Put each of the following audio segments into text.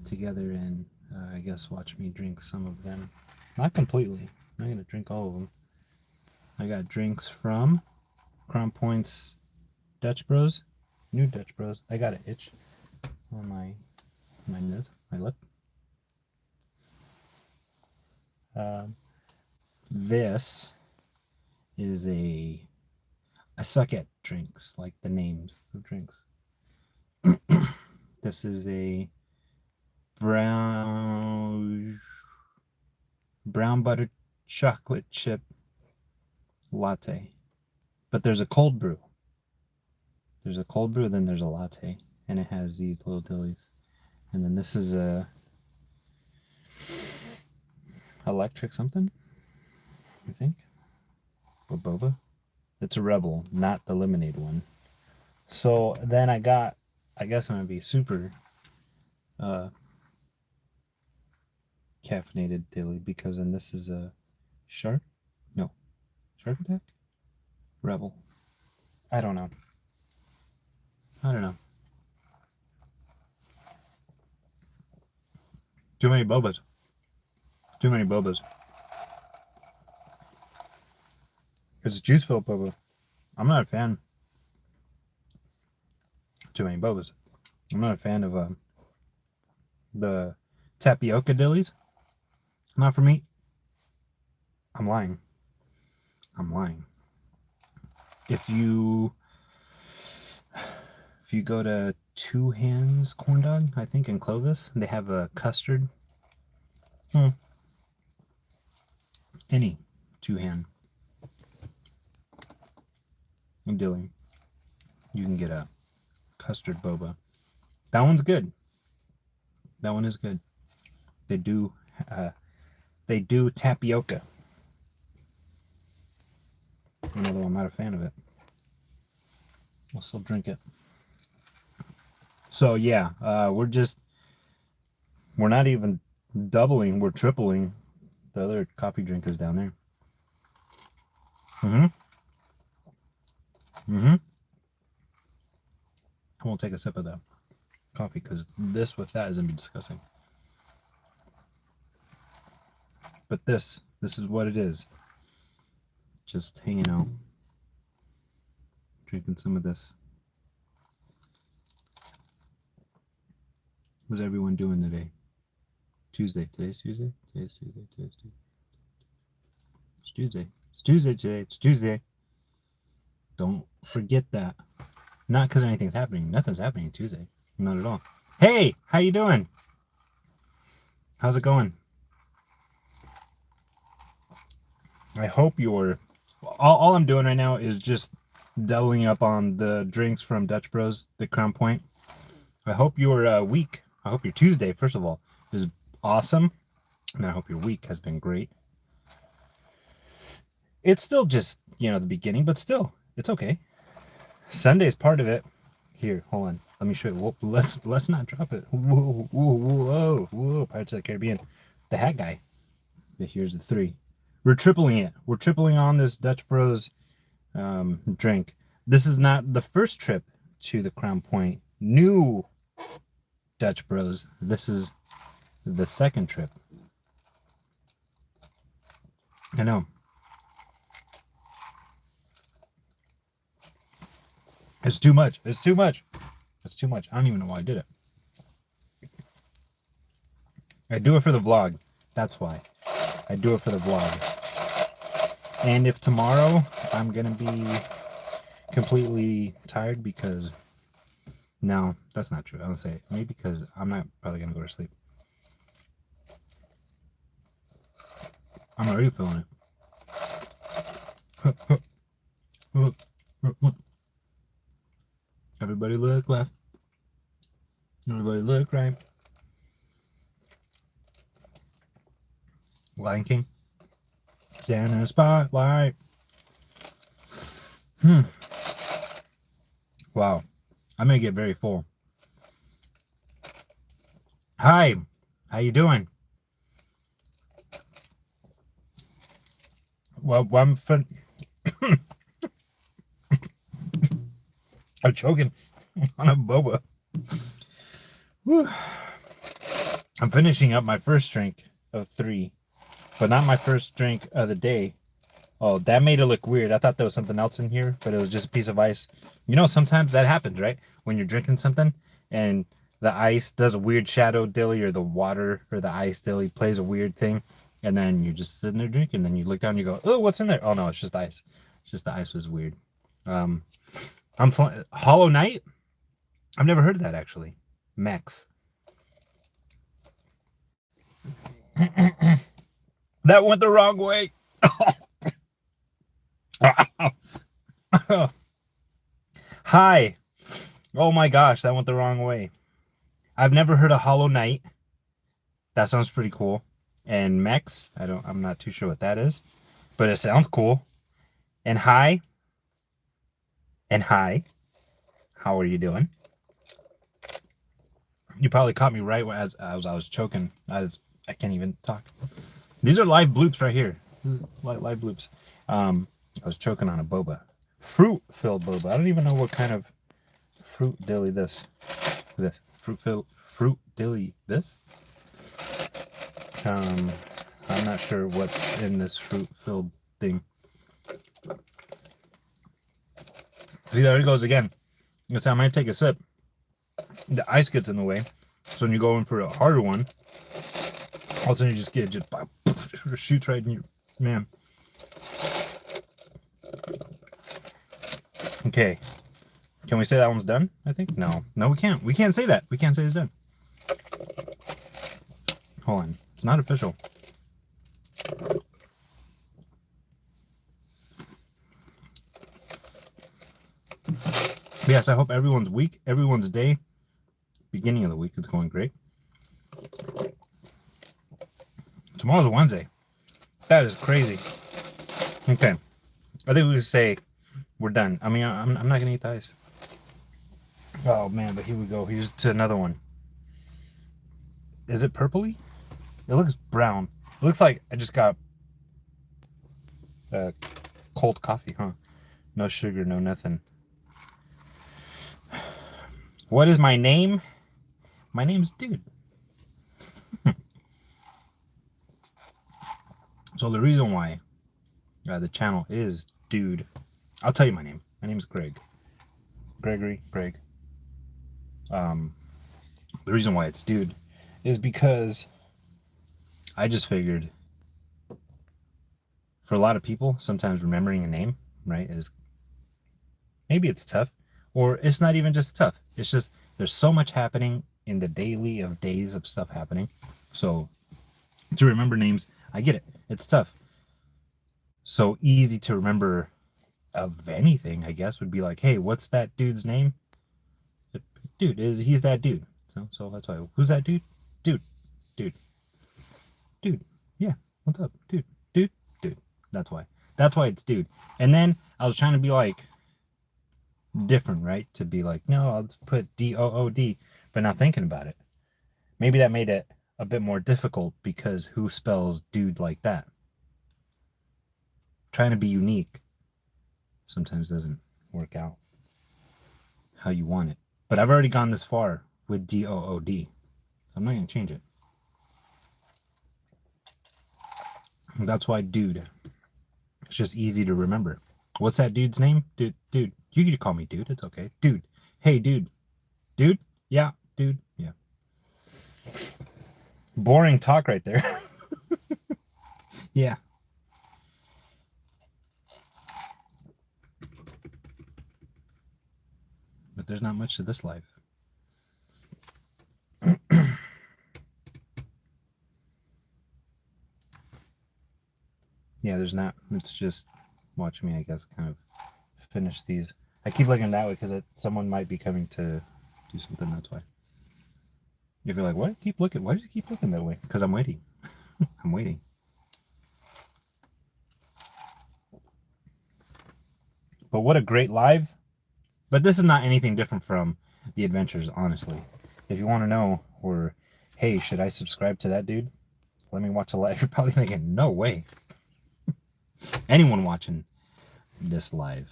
together and I guess watch me drink some of them. Not completely. I'm not gonna drink all of them. I got drinks from Crown Point's Dutch Bros, new Dutch Bros. I got an itch on my nose, my lip. This is I suck at drinks, like the names of drinks. This is a brown butter chocolate chip latte. But there's a cold brew. There's a cold brew, then there's a latte, and it has these little dillies. And then this is a electric something, I think, or boba. It's a Rebel, not the lemonade one. So then I guess I'm gonna be super caffeinated daily because then this is a Shark Attack? Rebel. I don't know. Too many bobas. It's juice filled boba. I'm not a fan. Too many bobas. I'm not a fan of the tapioca dillies. Not for me. I'm lying. If you go to Two Hands Corn Dog, I think in Clovis, they have a custard. Any Two Hand dilly, you can get a custard boba. That one's good. That one is good. They do tapioca. Although I'm not a fan of it, I'll still drink it. So yeah, we're not even doubling, we're tripling. The other coffee drink is down there. I won't take a sip of that coffee because this with that is gonna be disgusting. But this is what it is. Just hanging out, drinking some of this. What's everyone doing today? Tuesday. Today's Tuesday. It's Tuesday today. It's Tuesday. Don't forget that. Not because anything's happening. Nothing's happening Tuesday. Not at all. Hey, how you doing? How's it going? I hope you're... All I'm doing right now is just doubling up on the drinks from Dutch Bros, the Crown Point. I hope your week, I hope your Tuesday, first of all, is awesome. And I hope your week has been great. It's still just, the beginning, but still, it's okay. Sunday's part of it. Here, hold on. Let me show you. Whoa, let's not drop it. Whoa. Pirates of the Caribbean. The hat guy. Here's the 3. We're tripling it. We're tripling on this Dutch Bros drink. This is not the first trip to the Crown Point new Dutch Bros. This is the second trip. I know. It's too much. I don't even know why I did it. I do it for the vlog. That's why. I do it for the vlog. And if tomorrow I'm going to be completely tired because... No, that's not true. I don't say it. Maybe because I'm not probably going to go to sleep. I'm already feeling it. Everybody look left. Everybody look right. Lion King. Stand in the spotlight. Wow. I'm gonna get very full. Hi. How you doing? Well, I'm choking on a boba. Whew. I'm finishing up my first drink of 3, but not my first drink of the day. Oh, that made it look weird. I thought there was something else in here, but it was just a piece of ice. You know, sometimes that happens, right? When you're drinking something and the ice does a weird shadow dilly, or the water or the ice dilly plays a weird thing, and then you're just sitting there drinking, and then you look down and you go, oh, what's in there? Oh no, it's just ice. It's just the ice was weird. I'm playing Hollow Knight. I've never heard of that actually. Mechs. That went the wrong way. Hi. Oh my gosh, that went the wrong way. I've never heard of Hollow Knight. That sounds pretty cool. And Mechs, I'm not too sure what that is, but it sounds cool. And hi. And hi. How are you doing? You probably caught me right as I was choking. I can't even talk. These are live bloops right here. Live bloops. I was choking on a boba. Fruit-filled boba. I don't even know what kind of fruit dilly this. Fruit dilly this. I'm not sure what's in this fruit-filled thing. See, there it goes again. This time I take a sip. The ice gets in the way. So when you go in for a harder one, all of a sudden you just get shoots right in your man. Okay. Can we say that one's done? I think no, we can't. We can't say that. We can't say it's done. Hold on, it's not official. But yes, I hope everyone's week, everyone's day, beginning of the week is going great. Tomorrow's Wednesday. That is crazy. Okay, I think we could say we're done. I mean, I'm not gonna eat the ice. Oh man, but here we go. Here's to another one. Is it purpley? It looks brown. It looks like I just got cold coffee, huh? No sugar, no nothing. What is my name? My name's Dude. So the reason why the channel is Dude, I'll tell you my name. My name's Greg. Greg. The reason why it's Dude is because I just figured for a lot of people, sometimes remembering a name, right, is maybe it's tough, or it's not even just tough. It's just there's so much happening in the daily of days of stuff happening. So to remember names, I get it. It's tough. So easy to remember of anything, I guess, would be like, hey, what's that dude's name? Dude, he's that dude. So that's why. Who's that dude? Dude. Yeah, what's up? Dude. That's why it's Dude. And then I was trying to be like different, right? To be like, no, I'll put DOOD. But now thinking about it, maybe that made it a bit more difficult, because who spells dude like that? Trying to be unique sometimes doesn't work out how you want it. But I've already gone this far with DOOD, so I'm not going to change it. That's why Dude. It's just easy to remember. What's that dude's name? Dude. You can call me Dude. It's okay. Dude. Hey, dude. Dude? Yeah. Dude? Yeah. Boring talk right there. Yeah. But there's not much to this life. Yeah, there's not. It's just watch me, I guess, kind of finish these. I keep looking that way because someone might be coming to do something. That's why. If you're like, why do you keep looking? Why do you keep looking that way? Because I'm waiting. I'm waiting. But what a great live. But this is not anything different from the adventures, honestly. If you want to know, or hey, should I subscribe to that dude? Let me watch a live. You're probably thinking, no way. Anyone watching this live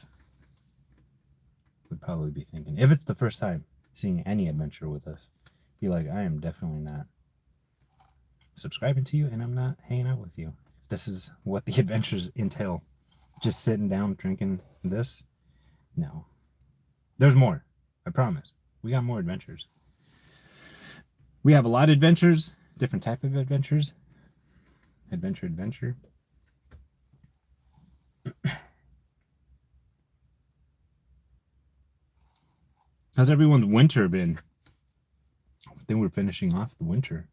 would probably be thinking, if it's the first time seeing any adventure with us, be like, I am definitely not subscribing to you and I'm not hanging out with you. If this is what the adventures entail, just sitting down drinking this, no. There's more. I promise. We got more adventures. We have a lot of adventures, different type of adventures. Adventure. How's everyone's winter been? I think we're finishing off the winter.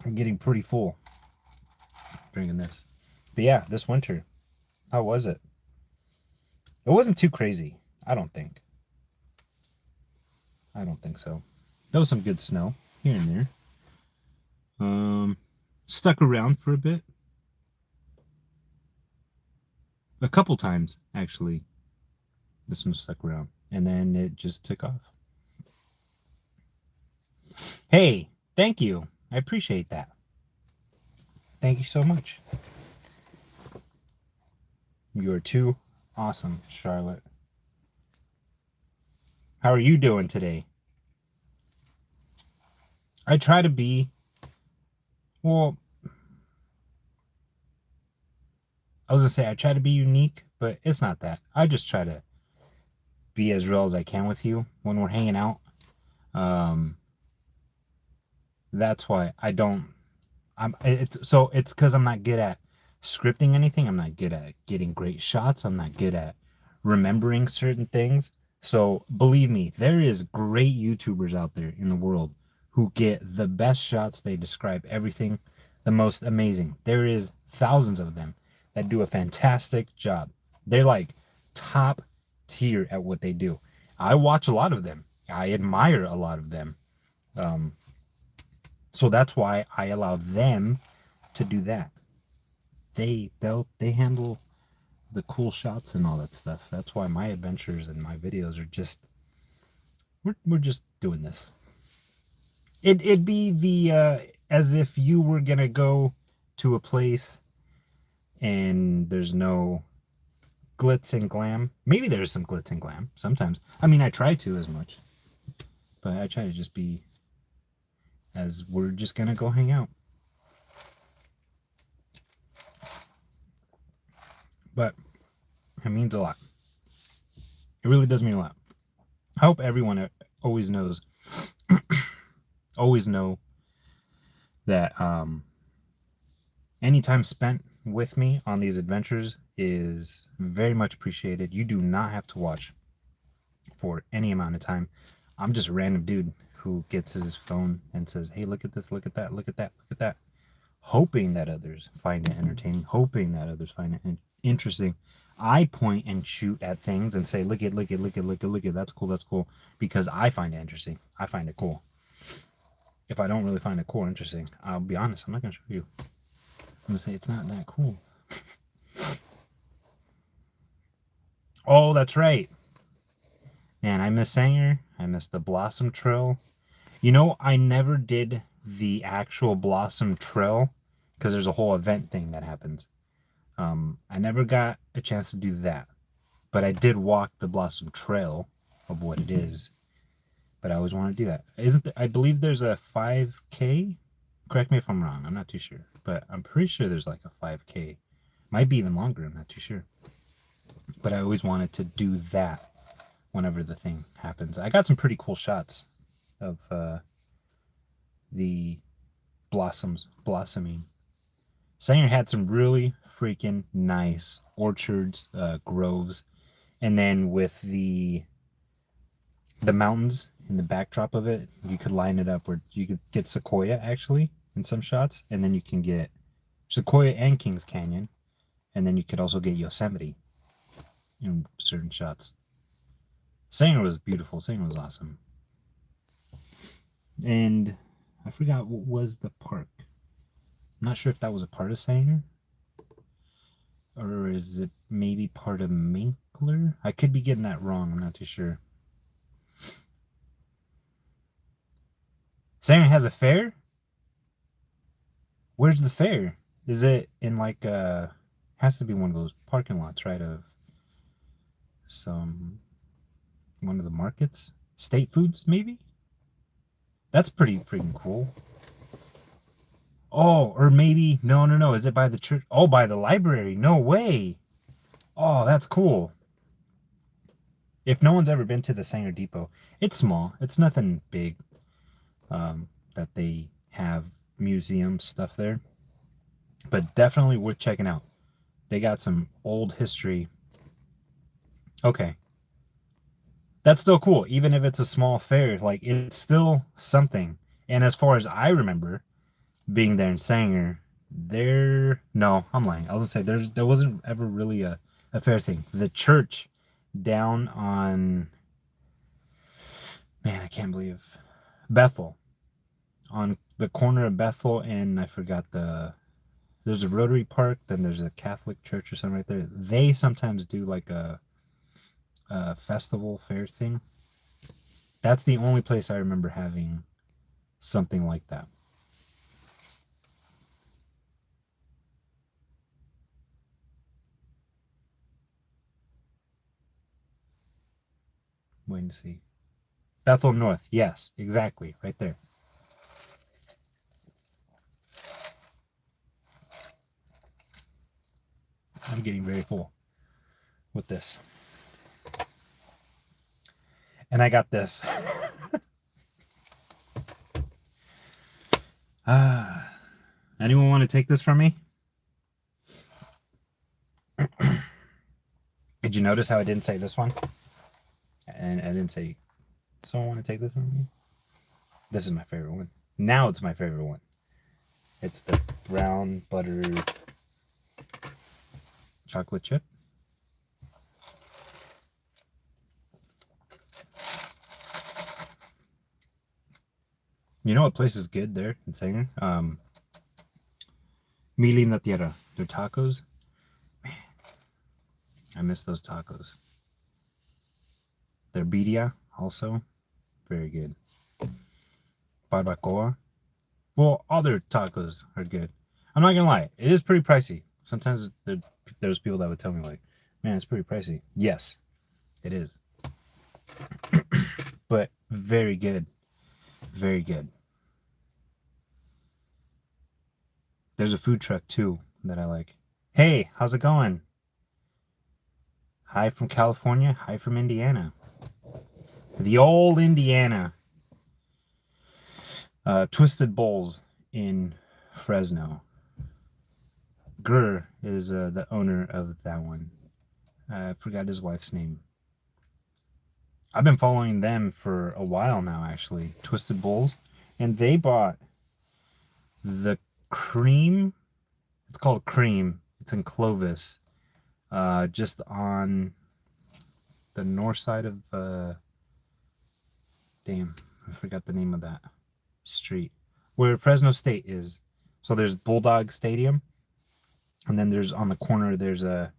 I'm getting pretty full drinking this. But yeah, this winter, how was it? It wasn't too crazy, I don't think. I don't think so. There was some good snow here and there. Stuck around for a bit. A couple times, actually. This one stuck around. And then it just took off. Hey, thank you. I appreciate that. Thank you so much. You are too awesome, Charlotte. How are you doing today? I try to be, well, I was gonna say I try to be unique, but it's not that. I just try to be as real as I can with you when we're hanging out. That's why I don't. It's because I'm not good at scripting anything. I'm not good at getting great shots. I'm not good at remembering certain things. So believe me, there is great YouTubers out there in the world who get the best shots. They describe everything the most amazing. There is thousands of them that do a fantastic job. They're like top tier at what they do. I watch a lot of them. I admire a lot of them. So that's why I allow them to do that. They handle the cool shots and all that stuff. That's why my adventures and my videos are just we're just doing this. It'd be the as if you were gonna go to a place and there's no glitz and glam. Maybe there's some glitz and glam sometimes. I mean, I try to as much, but I try to just be as we're just gonna go hang out. But it means a lot. It really does mean a lot. I hope everyone always knows, always know that any time spent with me on these adventures is very much appreciated. You do not have to watch for any amount of time. I'm just a random dude who gets his phone and says, hey, look at this, look at that, look at that, look at that. Hoping that others find it entertaining, hoping that others find it interesting. I point and shoot at things and say, look at, that's cool, because I find it interesting. I find it cool. If I don't really find it cool or interesting, I'll be honest, I'm not going to show you. I'm going to say it's not that cool. Oh, that's right. Man, I miss Sanger. I miss the Blossom Trail. You know, I never did the actual Blossom Trail because there's a whole event thing that happens. I never got a chance to do that, but I did walk the Blossom Trail of what it is. But I always want to do that. I believe there's a 5K? Correct me if I'm wrong. I'm not too sure, but I'm pretty sure there's like a 5K. Might be even longer. I'm not too sure. But I always wanted to do that whenever the thing happens. I got some pretty cool shots of the blossoms blossoming. Sanger had some really freaking nice orchards, groves, and then with the mountains in the backdrop of it, you could line it up where you could get Sequoia actually in some shots, and then you can get Sequoia and Kings Canyon, and then you could also get Yosemite in certain shots. Sanger was beautiful. Sanger was awesome. And I forgot what was the park. I'm not sure if that was a part of Sanger, or is it maybe part of Minkler? I could be getting that wrong. I'm not too sure. Sanger has a fair? Where's the fair? Is it in like has to be one of those parking lots, right? Of one of the markets? State Foods, maybe? That's pretty freaking cool. Oh, or maybe no. Is it by the church? Oh, by the library. No way. Oh, that's cool. If no one's ever been to the Sanger Depot, it's small. It's nothing big. That they have museum stuff there, but definitely worth checking out. They got some old history. Okay, that's still cool, even if it's a small fair. Like it's still something. And as far as I remember, being there in Sanger, no, I'm lying. I was gonna say there wasn't ever really a fair thing. The church down on, man, I can't believe, Bethel, on the corner of Bethel and I forgot there's a Rotary Park, then there's a Catholic church or something right there. They sometimes do like a festival fair thing. That's the only place I remember having something like that. Waiting to see. Bethel North. Yes, exactly. Right there. I'm getting very full with this. And I got this. Anyone want to take this from me? Did you notice how I didn't say this one? And I didn't say, someone want to take this from me? This is my favorite one. Now it's my favorite one. It's the brown butter chocolate chip. You know what place is good there in Sanger? Mili en la Tierra. Their tacos. Man, I miss those tacos. Their birria also. Very good. Barbacoa. Well, all their tacos are good. I'm not gonna lie, it is pretty pricey. Sometimes there's people that would tell me like, man, it's pretty pricey. Yes, it is. But very good. Very good. There's a food truck too that I like. Hey, how's it going? Hi from California. Hi from Indiana. The old Indiana. Twisted Bowls in Fresno. Gurr is the owner of that one. I forgot his wife's name. I've been following them for a while now, actually. Twisted Bowls. And they bought the cream. It's called Cream. It's in Clovis. Just on the north side of damn, I forgot the name of that street. Where Fresno State is. So there's Bulldog Stadium. And then there's on the corner there's a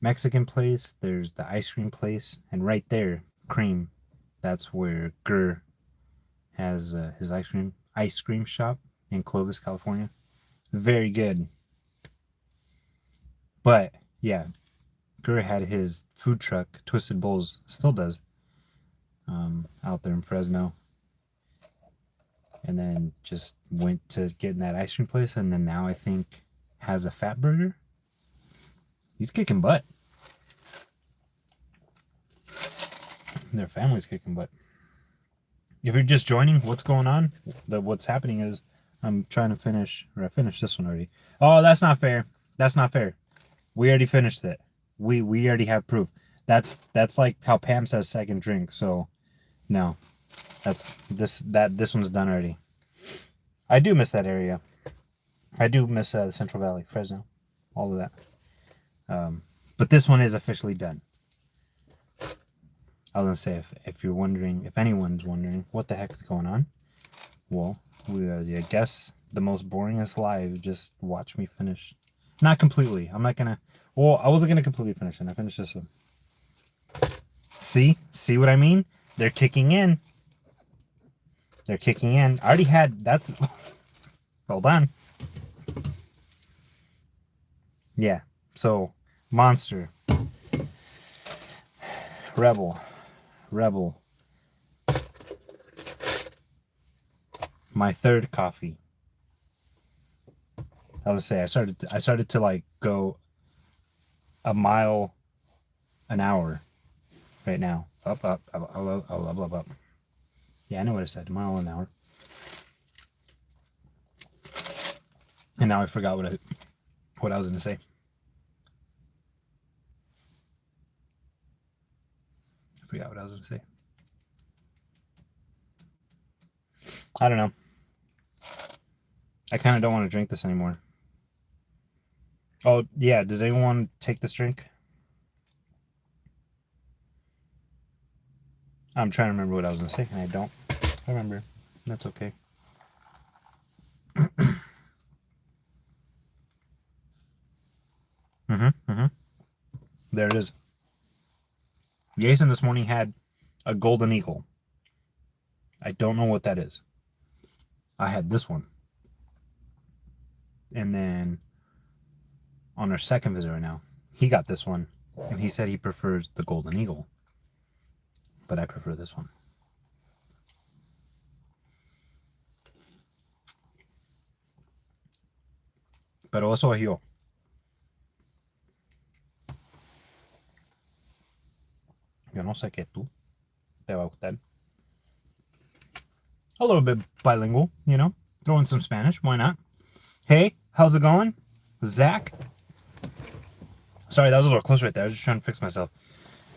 Mexican place, there's the ice cream place, and right there, Cream. That's where Gurr has his ice cream shop in Clovis, California. Very good. But yeah, Gurr had his food truck, Twisted Bowls, still does, out there in Fresno. And then just went to getting that ice cream place, and then now I think has a Fat Burger. He's kicking butt. Their family's kicking butt. If you're just joining, what's going on? What's happening is I'm trying to finish, or I finished this one already. Oh, that's not fair. That's not fair. We already finished it. We already have proof. That's like how Pam says second drink. So no, this one's done already. I do miss that area. I do miss the Central Valley, Fresno, all of that. But this one is officially done. I was gonna say, if you're wondering, if anyone's wondering what the heck is going on, well, I guess the most boringest live. Just watch me finish. Not completely. I'm not gonna. Well, I wasn't gonna completely finish it. I finished this one. See what I mean? They're kicking in. They're kicking in. I already had. That's. Hold on. Yeah. So, Monster, Rebel, My third coffee. I would say I started to like go a mile an hour right now. Up, up, up, up, up, up, up. Yeah, I know what I said. A mile an hour. And now I forgot what I was gonna say. I forgot what I was gonna say. I don't know. I kind of don't want to drink this anymore. Oh yeah, does anyone take this drink? I'm trying to remember what I was gonna say, and I don't remember. That's okay. There it is. Jason this morning had a golden eagle. I don't know what that is. I had this one. And then on our second visit right now, he got this one. And he said he prefers the golden eagle. But I prefer this one. Pero eso es yo. Yo no sé qué tú te va a gustar. A little bit bilingual, you know? Throw in some Spanish. Why not? Hey, how's it going? Zach? Sorry, that was a little close right there. I was just trying to fix myself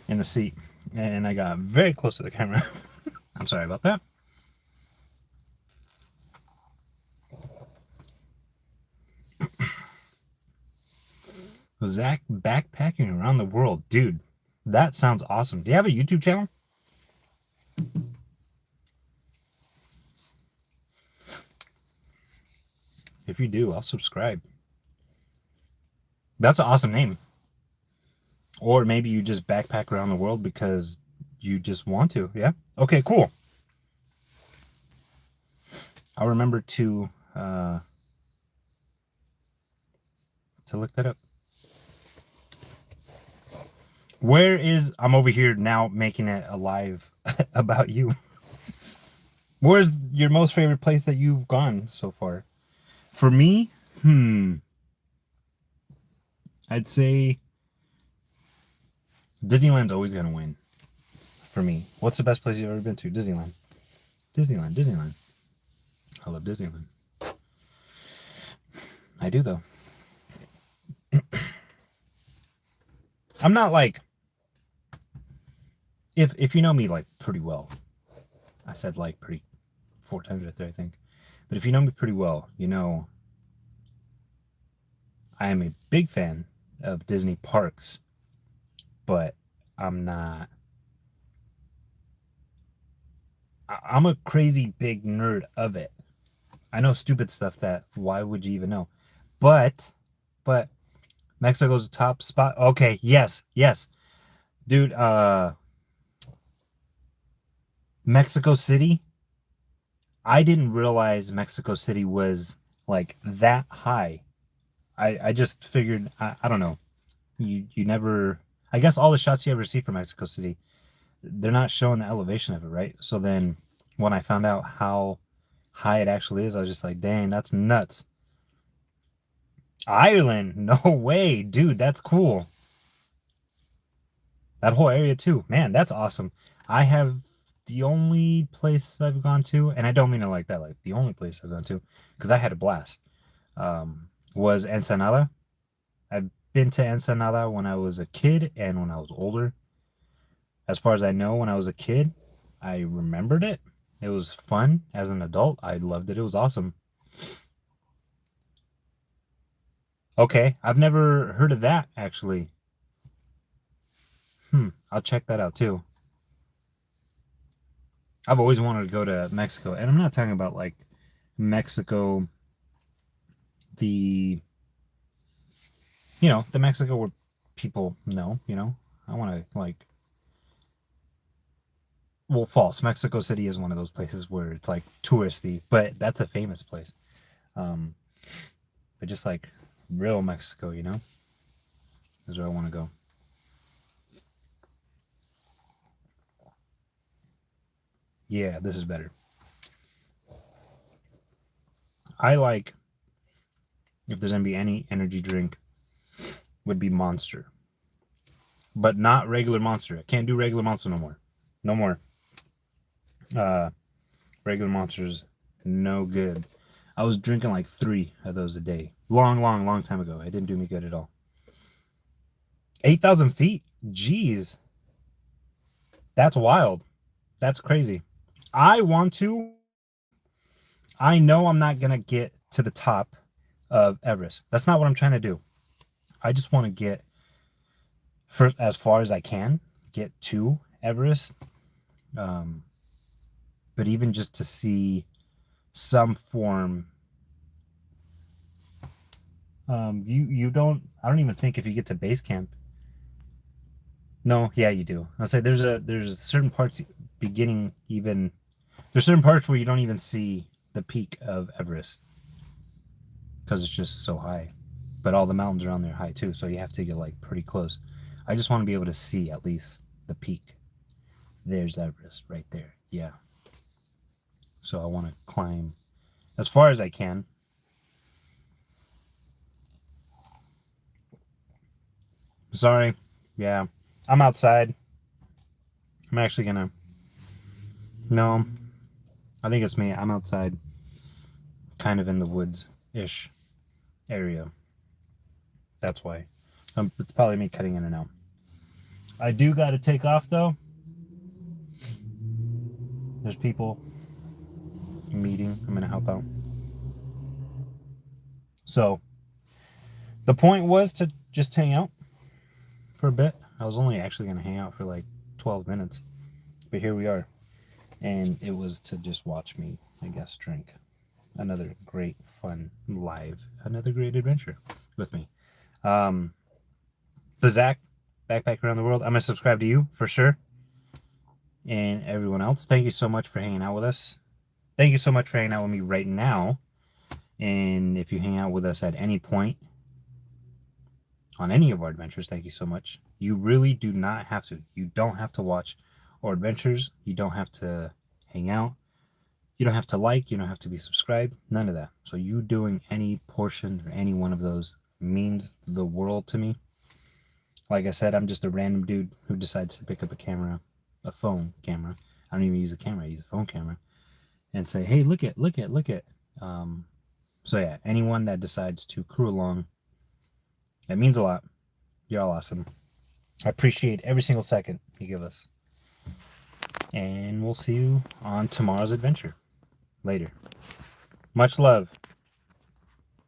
in the seat. And I got very close to the camera. I'm sorry about that. Zach backpacking around the world. Dude, that sounds awesome. Do you have a YouTube channel? If you do, I'll subscribe. That's an awesome name. Or maybe you just backpack around the world because you just want to. Yeah? Okay, cool. I'll remember to look that up. Where is... I'm over here now making it a live about you. Where's your most favorite place that you've gone so far? For me, I'd say Disneyland's always gonna win for me. What's the best place you've ever been to? Disneyland. Disneyland. I love Disneyland. I do though. I'm not like, if you know me like pretty well, I said like pretty 4 times right there, I think. But if you know me pretty well, you know I am a big fan of Disney parks, but I'm not. I'm a crazy big nerd of it. I know stupid stuff that why would you even know? But Mexico's top spot. Okay, yes. Dude, Mexico City. I didn't realize Mexico City was like that high. I just figured I don't know. You never, I guess all the shots you ever see from Mexico City, they're not showing the elevation of it, right? So then when I found out how high it actually is, I was just like, dang, that's nuts. Ireland, no way, dude, that's cool. That whole area too, man, that's awesome. I have the only place I've gone to, and I don't mean it like that, like the only place I've gone to, because I had a blast, was Ensenada. I've been to Ensenada when I was a kid and when I was older. As far as I know, when I was a kid, I remembered it. It was fun. As an adult, I loved it. It was awesome. Okay, I've never heard of that, actually. I'll check that out, too. I've always wanted to go to Mexico, and I'm not talking about, like, Mexico, the Mexico where people know, I want to, like, well, false. Mexico City is one of those places where it's, like, touristy, but that's a famous place. But just, like, real Mexico, is where I want to go. Yeah, this is better. I like, if there's gonna be any energy drink, would be Monster, but not regular Monster. I can't do regular Monster no more. No more. Regular Monsters, no good. I was drinking like 3 of those a day. Long time ago. It didn't do me good at all. 8,000 feet? Jeez. That's wild. That's crazy. I know I'm not going to get to the top of Everest. That's not what I'm trying to do. I just want to get for as far as I can, get to Everest. But even just to see some form, you don't, I don't even think if you get to base camp. No, yeah, you do. I'll say there's certain parts beginning, even there's certain parts where you don't even see the peak of Everest because it's just so high. But all the mountains around there are high too, so you have to get like pretty close. I just want to be able to see at least the peak. There's Everest right there. Yeah. So I want to climb as far as I can. Sorry. Yeah. I'm outside. I'm actually gonna... No. I think it's me. I'm outside. Kind of in the woods-ish area. That's why. It's probably me cutting in and out. I do got to take off, though. There's people meeting. I'm going to help out. So, the point was to just hang out for a bit. I was only actually going to hang out for like 12 minutes. But here we are. And it was to just watch me, I guess, drink. Another great, fun, another great adventure with me. But Zach, Backpack Around the World, I'm going to subscribe to you for sure. And everyone else, thank you so much for hanging out with us. Thank you so much for hanging out with me right now. And if you hang out with us at any point on any of our adventures, thank you so much. You really do not have to. You don't have to watch our adventures. You don't have to hang out. You don't have to like. You don't have to be subscribed. None of that. So you doing any portion or any one of those means the world to me. Like I said, I'm just a random dude who decides to pick up a camera, a phone camera. I don't even use a camera. I use a phone camera. And say, hey, look it. So yeah, anyone that decides to crew along, that means a lot. You're all awesome. I appreciate every single second you give us. And we'll see you on tomorrow's adventure. Later. Much love.